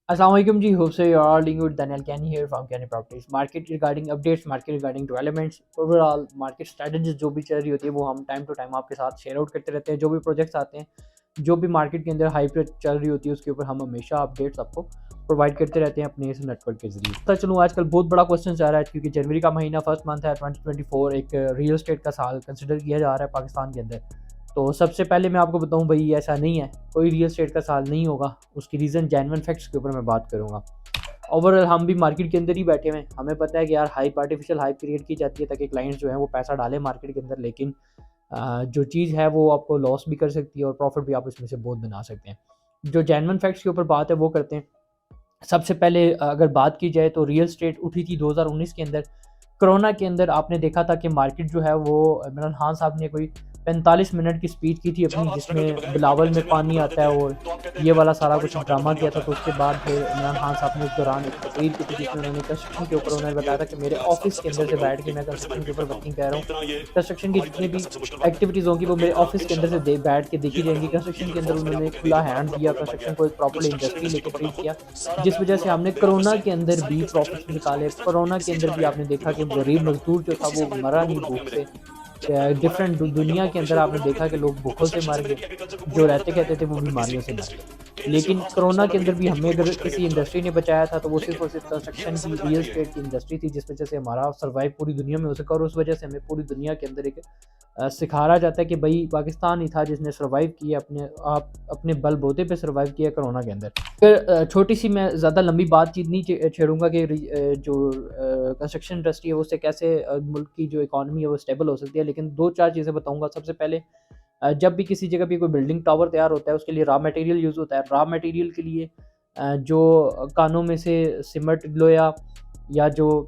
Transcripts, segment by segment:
Assalamu alaikum ji. Hope so you are all doing good. Daniel Kenny here from Kenny Properties. Market regarding updates, market regarding developments, overall market strategies जो भी चल रही होती है वो हम time to time आपके साथ शेयर आउट करते रहते हैं। जो भी प्रोजेक्ट्स आते हैं, जो भी मार्केट के अंदर हाइप चल रही होती है उसके ऊपर हम हमेशा अपडेट्स आपको प्रोवाइड करते रहते हैं अपने इस नेटवर्क के जरिए। पता चलूँ आजकल बहुत बड़ा क्वेश्चन आ रहा है क्योंकि जनवरी का महीना फर्स्ट मंथ है 2024, एक रियल एस्टेट का साल कंसिडर किया जा रहा है पाकिस्तान के अंदर। तो सबसे पहले मैं आपको बताऊं भाई ऐसा नहीं है, कोई रियल एस्टेट का साल नहीं होगा। उसकी रीज़न जेन्युइन फैक्ट्स के ऊपर मैं बात करूंगा। ओवरऑल हम भी मार्केट के अंदर ही बैठे हुए हैं, हमें पता है कि यार हाइप आर्टिफिशियल हाइप क्रिएट की जाती है ताकि क्लाइंट्स जो है वो पैसा डालें मार्केट के अंदर, लेकिन जो चीज़ है वो आपको लॉस भी कर सकती है और प्रॉफिट भी आप इसमें से बहुत बना सकते हैं। जो जेन्युइन फैक्ट्स के ऊपर बात है वो करते हैं। सबसे पहले अगर बात की जाए तो रियल स्टेट उठी थी 2019 के अंदर। कोरोना के अंदर आपने देखा था कि मार्केट जो है वो इमरान खान साहब ने कोई 45 मिनट की स्पीच की थी अपनी, जिसमें बिलावल में पानी आता है और ये वाला सारा कुछ ड्रामा किया था। तो उसके बाद फिर इमरान खान साहब ने उस दौरान एक तकरीर की थी जिसमें उन्होंने कंस्ट्रक्शन के ऊपर उन्होंने बताया था कि मेरे ऑफिस के अंदर से बैठ के मैं कंस्ट्रक्शन के ऊपर वर्किंग कर रहा हूँ। कंस्ट्रक्शन की जितनी भी एक्टिविटीज़ होंगी वो मेरे ऑफिस के अंदर से बैठ के देखी जाएंगी। कंस्ट्रक्शन के अंदर उन्होंने खुला हैंड दिया, कंस्ट्रक्शन को एक प्रॉपर इंडस्ट्री लेके ट्रीट किया, जिस वजह से हमने कोरोना के अंदर भी प्रॉफिट्स निकाले। कोरोना के अंदर भी आपने देखा कि गरीब मजदूर जो था वो मरा नहीं भूख से। डिफरेंट दुनिया के अंदर आपने देखा कि लोग भूखों से मर गए, जो रहते कहते थे वो बीमारियों से मर गए। लेकिन कोरोना के अंदर भी हमें अगर किसी इंडस्ट्री ने बचाया था तो वो सिर्फ और सिर्फ कंस्ट्रक्शन की रियल एस्टेट की इंडस्ट्री थी, जिस वजह से हमारा सर्वाइव पूरी दुनिया में हो सका। और उस वजह से हमें पूरी दुनिया के अंदर एक सिखाया जाता है कि भाई पाकिस्तान ही था जिसने सर्वाइव किया, अपने बलबूते पे सर्वाइव किया कोरोना के अंदर। फिर छोटी सी मैं ज़्यादा लंबी बातचीत नहीं छेड़ूंगा कि जो कंस्ट्रक्शन इंडस्ट्री है उससे कैसे मुल्क की जो इकॉनमी है वो स्टेबल हो सकती है, लेकिन दो चार चीज़ें बताऊंगा। सबसे पहले जब भी किसी जगह पे कोई बिल्डिंग टावर तैयार होता है उसके लिए रॉ मटेरियल यूज़ होता है। रॉ मटेरियल के लिए जो कानों में से सीमेंट लोया या जो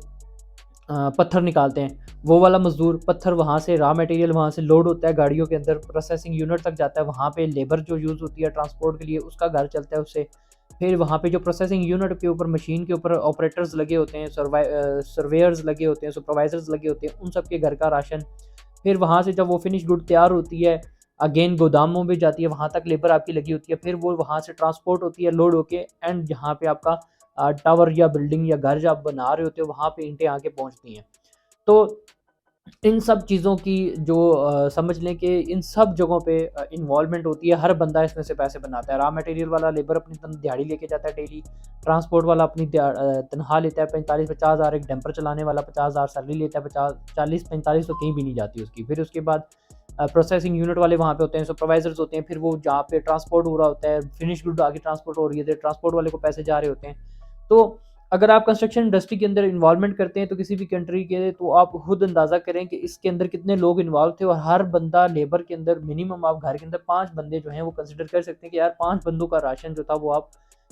पत्थर निकालते हैं वो वाला मज़दूर, पत्थर वहाँ से रॉ मटेरियल वहाँ से लोड होता है गाड़ियों के अंदर, प्रोसेसिंग यूनिट तक जाता है। वहाँ पे लेबर जो यूज़ होती है ट्रांसपोर्ट के लिए उसका घर चलता है उससे। फिर वहाँ पे जो प्रोसेसिंग यूनिट के ऊपर मशीन के ऊपर ऑपरेटर्स लगे होते हैं, सर्वेयर्स लगे होते हैं, सुपरवाइजर्स लगे होते हैं, उन सब के घर का राशन। फिर वहाँ से जब वो फिनिश गुड तैयार होती है अगेन गोदामों में जाती है, वहाँ तक लेबर आपकी लगी होती है। फिर वो वहाँ से ट्रांसपोर्ट होती है लोड होके, एंड जहाँ पे आपका टावर या बिल्डिंग या घर जो आप बना रहे होते हो वहाँ पे ईंटें आके पहुँचती हैं। तो इन सब चीज़ों की जो समझ लें कि इन सब जगहों पे इन्वॉल्वमेंट होती है। हर बंदा इसमें से पैसे बनाता है। रॉ मटेरियल वाला लेबर अपनी दिहाड़ी लेके जाता है डेली, ट्रांसपोर्ट वाला अपनी तनख्वाह लेता है 45-50 हज़ार, एक डंपर चलाने वाला 50 हज़ार सैलरी लेता है, 50-40-45 तो कहीं भी नहीं जाती उसकी। फिर उसके बाद प्रोसेसिंग यूनिट वाले वहाँ पे होते हैं, सुपरवाइजर्स होते हैं। फिर वो जहाँ पे ट्रांसपोर्ट हो रहा होता है, फिनिश गुड आगे ट्रांसपोर्ट हो रही है, ट्रांसपोर्ट वाले को पैसे जा रहे होते हैं। तो अगर आप कंस्ट्रक्शन इंडस्ट्री के अंदर इन्वॉल्वमेंट करते हैं तो किसी भी कंट्री के, तो आप खुद अंदाज़ा करें कि इसके अंदर कितने लोग इन्वॉल्व थे। और हर बंदा लेबर के अंदर मिनिमम आप घर के अंदर 5 बंदे जो हैं वो कंसिडर कर सकते हैं कि यार 5 बंदों का राशन जो था वो आप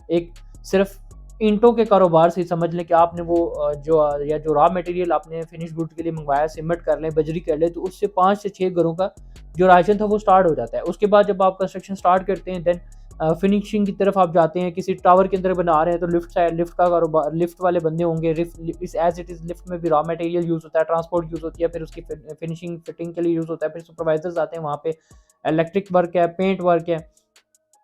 एक सिर्फ ईंटों के कारोबार से समझ लें कि आपने वो जो रॉ मटेरियल आपने फिनिश गुड के लिए मंगवाया, सीमेंट कर लें, बजरी कर लें, तो उससे 5 से 6 घरों का जो राशन था वो स्टार्ट हो जाता है। उसके बाद जब आप कंस्ट्रक्शन स्टार्ट करते हैं देन फिनिशिंग की तरफ आप जाते हैं। किसी टावर के अंदर बना रहे हैं तो लिफ्ट का कारोबार, लिफ्ट वाले बंदे होंगे। इस एज इट इज़ लिफ्ट में भी रॉ मटेरियल यूज़ होता है, ट्रांसपोर्ट यूज़ होती है, फिर उसकी फिनिशिंग फिटिंग के लिए यूज़ होता है। फिर सुपरवाइजर्स आते हैं वहाँ पे, इलेक्ट्रिक वर्क है, पेंट वर्क है,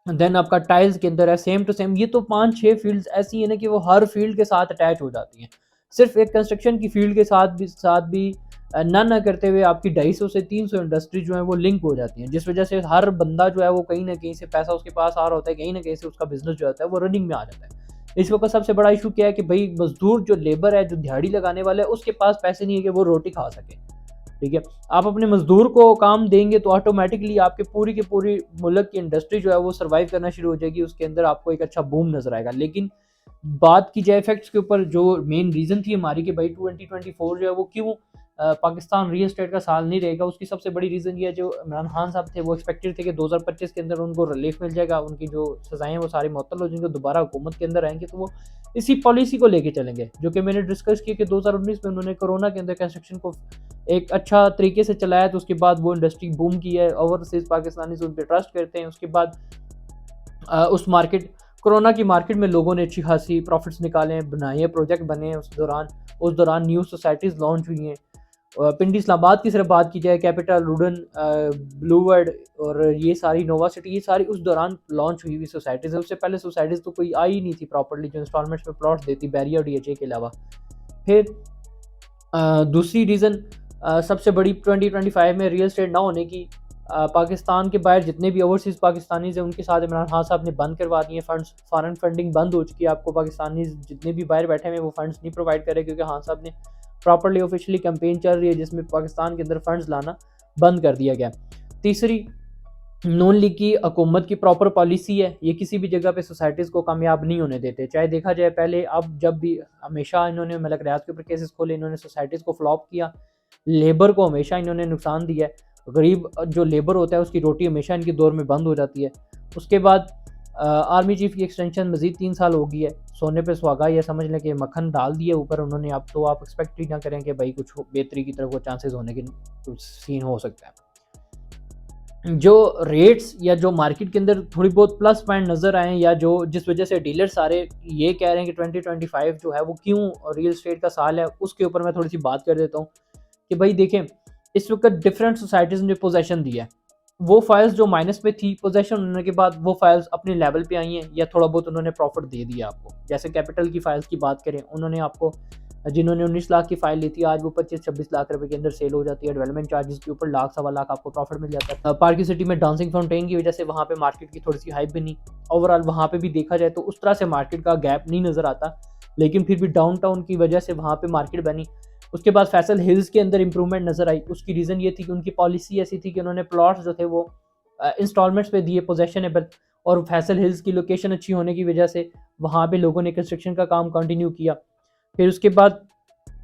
देन आपका टाइल्स के अंदर है, सेम टू सेम। ये तो 5-6 फील्ड्स ऐसी है ना कि वो हर फील्ड के साथ अटैच हो जाती हैं। सिर्फ एक कंस्ट्रक्शन की फील्ड के साथ भी ना करते हुए आपकी 250 से 300 इंडस्ट्री जो है वो लिंक हो जाती हैं, जिस वजह से हर बंदा जो है वो कहीं ना कहीं से पैसा उसके पास आ रहा होता है, कहीं ना कहीं से उसका बिजनेस जो होता है वो रनिंग में आ जाता है। इस वक्त सबसे बड़ा इशू क्या है कि भाई मजदूर जो लेबर है, जो दिहाड़ी लगाने वाला है, उसके पास पैसे नहीं है कि वो रोटी खा सके। ठीक है, आप अपने मजदूर को काम देंगे तो ऑटोमेटिकली आपके पूरी की पूरी मुल्क की इंडस्ट्री जो है वो सर्वाइव करना शुरू हो जाएगी, उसके अंदर आपको एक अच्छा बूम नजर आएगा। लेकिन बात की जाए फैक्ट्स के ऊपर, जो मेन रीज़न थी हमारी कि भाई 2024 जो है वो क्यों पाकिस्तान रियल एस्टेट का साल नहीं रहेगा, उसकी सबसे बड़ी रीज़न ये है जो इमरान खान साहब थे वो एक्सपेक्टेड थे कि 2025 के अंदर उनको रिलीफ मिल जाएगा, उनकी जो सजाएं वो सारी मुअत्तल हो जाएंगी, दोबारा हुकूमत के अंदर आएंगे तो वो इसी पॉलिसी को लेके चलेंगे। जो कि मैंने डिस्कस किया कि 2019 में उन्होंने कोरोना के अंदर कंस्ट्रक्शन को एक अच्छा तरीके से चलाया, तो उसके बाद वो इंडस्ट्री बूम की है, ओवरसीज पाकिस्तानी उन पर ट्रस्ट करते हैं। उसके बाद उस मार्केट कोरोना की मार्केट में लोगों ने अच्छी खासी प्रॉफिट्स निकाले हैं, बनाए हैं, प्रोजेक्ट बने हैं। उस दौरान न्यू सोसाइटीज़ लॉन्च हुई हैं। पिंडी इस्लामाबाद की सिर्फ बात की जाए, कैपिटल, रुडन, ब्लूवर्ड और ये सारी नोवा सिटी, ये सारी उस दौरान लॉन्च हुई हुई सोसाइटीज़ है। उससे पहले सोसाइटीज़ तो कोई आई ही नहीं थी प्रॉपर्ली जो इंस्टॉलमेंट्स में प्लॉट्स देती, बैरियर डीएचए के अलावा। फिर दूसरी रीज़न सबसे बड़ी 2025 में रियल एस्टेट ना होने की, पाकिस्तान के बाहर जितने भी ओवरसीज़ पाकिस्तानीज़ हैं उनके साथ इमरान खान साहब ने बंद करवा दिए फंड्स, फॉरेन फंडिंग बंद हो चुकी है। आपको पाकिस्तानीज़ जितने भी बाहर बैठे हुए वो फंड्स नहीं प्रोवाइड कर रहे, क्योंकि खान साहब ने प्रॉपर्ली ऑफिशियली कैंपेन चल रही है जिसमें पाकिस्तान के अंदर फंड्स लाना बंद कर दिया गया। तीसरी, नून लीग की हुकूमत की प्रॉपर पॉलिसी है, ये किसी भी जगह पे सोसाइटीज़ को कामयाब नहीं होने देते। चाहे देखा जाए पहले, अब जब भी, हमेशा इन्होंने मलक रियाज के ऊपर केसेस खोले, इन्होंने सोसाइटीज़ को फ्लॉप किया, लेबर को हमेशा इन्होंने नुकसान दिया है। गरीब जो लेबर होता है उसकी रोटी हमेशा इनके दौर में बंद हो जाती है। उसके बाद आर्मी चीफ की एक्सटेंशन मज़ीद 3 साल हो गई है, सोने पे सुहागा, ये समझ लें कि मक्खन डाल दिए ऊपर उन्होंने। अब तो आप एक्सपेक्ट ही ना करें कि भाई कुछ बेहतरी की तरफ वो चांसेस होने के कुछ सीन हो सकता है। जो रेट्स या जो मार्केट के अंदर थोड़ी बहुत प्लस पॉइंट नज़र आए, या जो जिस वजह से डीलर सारे ये कह रहे हैं कि 2025 जो है वो क्यों रियल एस्टेट का साल है, उसके ऊपर मैं थोड़ी सी बात कर देता हूँ कि भाई देखें, इस वक्त डिफरेंट सोसाइटीज़ ने पोजेशन दिया है। वो फाइल्स जो माइनस पे थी, पोजेशन होने के बाद वो फाइल्स अपने लेवल पे आई हैं या थोड़ा बहुत उन्होंने प्रॉफिट दे दिया आपको। जैसे कैपिटल की फाइल्स की बात करें, उन्होंने आपको, जिन्होंने 19 लाख की फाइल ली थी, आज वो 25-26 लाख रुपए के अंदर सेल हो जाती है। डेवलपमेंट चार्जेस के ऊपर लाख सवा लाख आपको प्रॉफिट मिल जाता है। पार्क सिटी में डांसिंग फाउंटेन की वजह से वहाँ पे मार्केट की थोड़ी सी हाइप बनी। ओवरऑल वहाँ पे भी देखा जाए तो उस तरह से मार्केट का गैप नहीं नज़र आता, लेकिन फिर भी डाउनटाउन की वजह से वहाँ पे मार्केट बनी। उसके बाद फैसल हिल्स के अंदर इंप्रूवमेंट नज़र आई। उसकी रीज़न ये थी कि उनकी पॉलिसी ऐसी थी कि उन्होंने प्लॉट्स जो थे वो इंस्टॉलमेंट्स पे दिए, पोजेशनेबल, और फैसल हिल्स की लोकेशन अच्छी होने की वजह से वहाँ पे लोगों ने कंस्ट्रक्शन का काम कंटिन्यू किया। फिर उसके बाद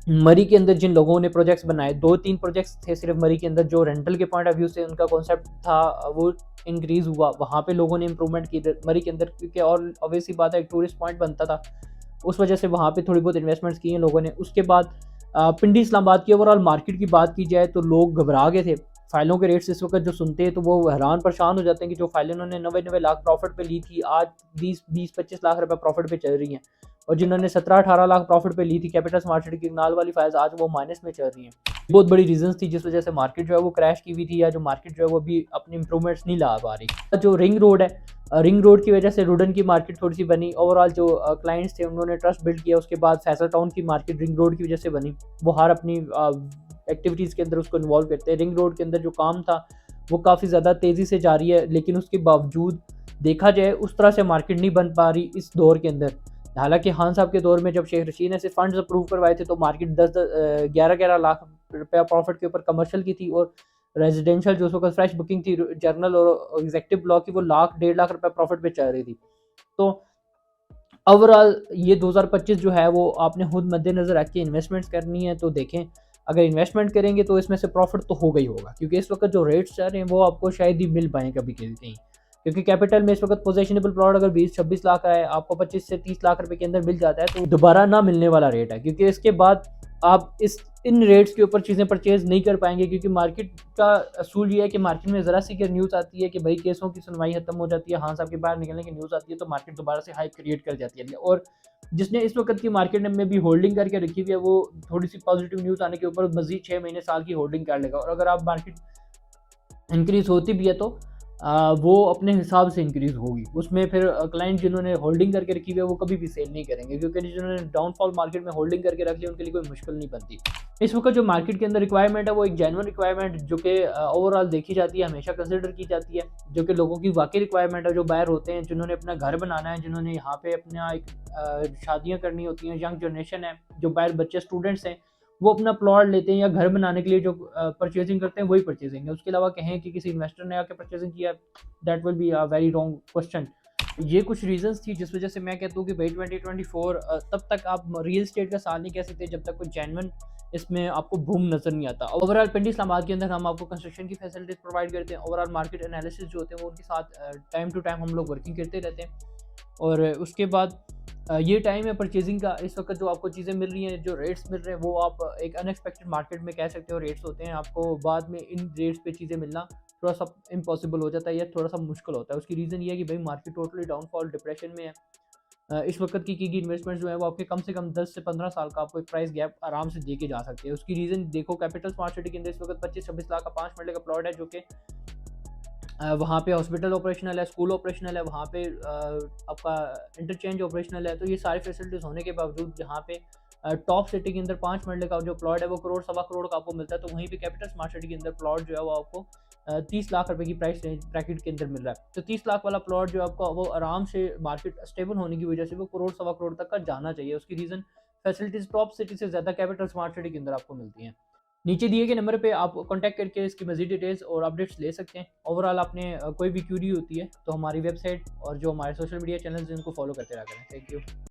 मरी के अंदर जिन लोगों ने प्रोजेक्ट्स बनाए, 2-3 प्रोजेक्ट्स थे सिर्फ मरी के अंदर जो रेंटल के पॉइंट ऑफ व्यू से उनका कॉन्सेप्ट था वो इंक्रीज़ हुआ, वहाँ पे लोगों ने इंप्रूवमेंट की मरी के अंदर, क्योंकि और ऑब्वियसली बात है एक टूरिस्ट पॉइंट बनता था, उस वजह से वहाँ पे थोड़ी बहुत इन्वेस्टमेंट्स की हैं लोगों ने। उसके बाद पिंडी इस्लामाबाद की ओवरऑल मार्केट की बात की जाए तो लोग घबरा गए थे। फाइलों के रेट्स इस वक्त जो सुनते हैं तो वो हैरान परेशान हो जाते हैं कि जो फाइलें उन्होंने 90-90 लाख प्रॉफिट पे ली थी, आज 20-25 लाख रुपए प्रॉफिट पे चल रही हैं। और जिन्होंने 17-18 लाख प्रॉफिट पे ली थी कैपिटल स्मार्ट सिटी की नाल वाली फाइल्स, आज वो माइनस में चल रही हैं। बहुत बड़ी रीजंस थी जिस वजह से मार्केट जो है वो क्रैश की हुई थी, या जो मार्केट जो है वो भी अपनी इंप्रूवमेंट्स नहीं ला पा रही। जो रिंग रोड है, रिंग रोड की वजह से रुडन की मार्केट थोड़ी सी बनी। ओवरऑल जो क्लाइंट्स थे उन्होंने ट्रस्ट बिल्ड किया। उसके बाद फैसल टाउन की मार्केट रिंग रोड की वजह से बनी। वो हर अपनी एक्टिविटीज़ के अंदर उसको इन्वॉल्व करते हैं। रिंग रोड के अंदर जो काम था वो काफ़ी ज़्यादा तेज़ी से जारी है, लेकिन उसके बावजूद देखा जाए उस तरह से मार्केट नहीं बन पा रही इस दौर के अंदर। हालांकि खान साहब के दौर में जब शेख रशीद ने से फंड्स अप्रूव करवाए थे तो मार्केट 11-11 लाख रुपया प्रॉफिट के ऊपर कमर्शियल की थी, और रेजिडेंशियल जो उस वक्त फ्रेश बुकिंग थी जर्नल और एग्जेक्टिव ब्लॉक की, वो लाख 1.5 लाख रुपया प्रॉफिट पे चल रही थी। तो ओवरऑल ये 2025 जो है वो आपने खुद मद्देनज़र रख के इन्वेस्टमेंट्स करनी है। तो देखें, अगर इन्वेस्टमेंट करेंगे तो इसमें से प्रॉफिट तो होगा ही होगा, क्योंकि इस वक्त जो रेट्स चल रहे हैं वो आपको शायद ही मिल पाएँ कभी कहीं, क्योंकि कैपिटल में इस वक्त पोजेशनेबल प्लॉट अगर 20-26 लाख का है, आपको 25 से 30 लाख रुपए के अंदर मिल जाता है, तो दोबारा ना मिलने वाला रेट है, क्योंकि इसके बाद आप इन रेट्स के ऊपर चीज़ें परचेज नहीं कर पाएंगे। क्योंकि मार्केट का असूल ये है कि मार्केट में ज़रा सी न्यूज़ आती है कि भाई केसों की सुनवाई खत्म हो जाती है, हाँ साहब के बाहर निकलने की न्यूज़ आती है, तो मार्केट दोबारा से हाइप क्रिएट कर जाती है। और जिसने इस वक्त की मार्केट में भी होल्डिंग करके रखी हुई है, वो थोड़ी सी पॉजिटिव न्यूज़ आने के ऊपर मजीद 6 महीने साल की होल्डिंग कर लेगा। और अगर आप मार्केट इंक्रीज़ होती भी है तो वो अपने हिसाब से इंक्रीज़ होगी। उसमें फिर क्लाइंट जिन्होंने होल्डिंग करके रखी हुई है वो कभी भी सेल नहीं करेंगे, क्योंकि जिन्होंने डाउनफॉल मार्केट में होल्डिंग करके रख लिया उनके लिए कोई मुश्किल नहीं बनती। इस वक्त जो मार्केट के अंदर रिक्वायरमेंट है वो एक जेन्युइन रिक्वायरमेंट जो कि ओवरऑल देखी जाती है, हमेशा कंसिडर की जाती है, जो कि लोगों की वाकई रिक्वायरमेंट है, जो बाहर होते हैं, जिन्होंने अपना घर बनाना है, जिन्होंने यहाँ पे अपना एक शादियाँ करनी होती हैं, यंग जनरेशन है, जो बाहर बच्चे स्टूडेंट्स हैं, वो अपना प्लॉट लेते हैं या घर बनाने के लिए जो परचेजिंग करते हैं वही परचेजिंग है। उसके अलावा कहें कि किसी इन्वेस्टर ने आके परचेजिंग किया, that will be a very wrong question. ये कुछ रीजंस थी जिस वजह से मैं कहता हूँ कि भाई 2024 तब तक आप रियल एस्टेट का साल नहीं कह सकते जब तक कोई जेन्युइन इसमें आपको बूम नजर नहीं आता। ओवरऑल पिंडी इस्लामाबाद के अंदर हम आपको कंस्ट्रक्शन की फैसिलिटीज प्रोवाइड करते हैं। ओवरऑल मार्केट एनालिसिस जो होते हैं वो उनके साथ टाइम टू टाइम हम लोग वर्किंग करते रहते हैं। और उसके बाद ये टाइम है परचेजिंग का। इस वक्त जो आपको चीज़ें मिल रही हैं, जो रेट्स मिल रहे हैं, वो आप एक अनएक्सपेक्टेड मार्केट में कह सकते हो रेट्स होते हैं। आपको बाद में इन रेट्स पे चीज़ें मिलना थोड़ा सा इम्पॉसिबल हो जाता है या थोड़ा सा मुश्किल होता है। उसकी रीज़न ये है कि भाई मार्केट टोटली डाउनफॉल डिप्रेशन में है। इस वक्त की इन्वेस्टमेंट जो है वो आपके कम से कम 10 से 15 साल का आपको एक प्राइस गैप आराम से दे के जा सकते हैं। उसकी रीज़न देखो, कैपिटल स्मार्ट सिटी के अंदर इस वक्त 25-26 लाख का 5 मरले का प्लॉट है, जो कि वहाँ पे हॉस्पिटल ऑपरेशनल है, स्कूल ऑपरेशनल है, वहाँ पे आपका इंटरचेंज ऑपरेशनल है। तो ये सारी फैसिलिटीज़ होने के बावजूद यहाँ पे टॉप सिटी के अंदर 5 मरले का जो प्लॉट है वो करोड़ सवा करोड़ का आपको मिलता है। तो वहीं पे कैपिटल स्मार्ट सिटी के अंदर प्लॉट जो है वो आपको 30 लाख रुपए की प्राइस रेंज ब्रैकेट के अंदर मिल रहा है। तो 30 लाख वाला प्लॉट जो आपको वो आराम से मार्केट स्टेबल होने की वजह से वो करोड़ सवा करोड़ तक का जाना चाहिए। उसकी रीज़न फैसिलिटीज़ टॉप सिटी से ज़्यादा कैपिटल स्मार्ट सिटी के अंदर आपको मिलती हैं। नीचे दिए गए नंबर पे आप कांटेक्ट करके इसकी मज़ीद डिटेल्स और अपडेट्स ले सकते हैं। ओवरऑल आपने कोई भी क्यूरी होती है तो हमारी वेबसाइट और जो हमारे सोशल मीडिया चैनल्स हैं उनको फॉलो करते रहा करें। Thank you.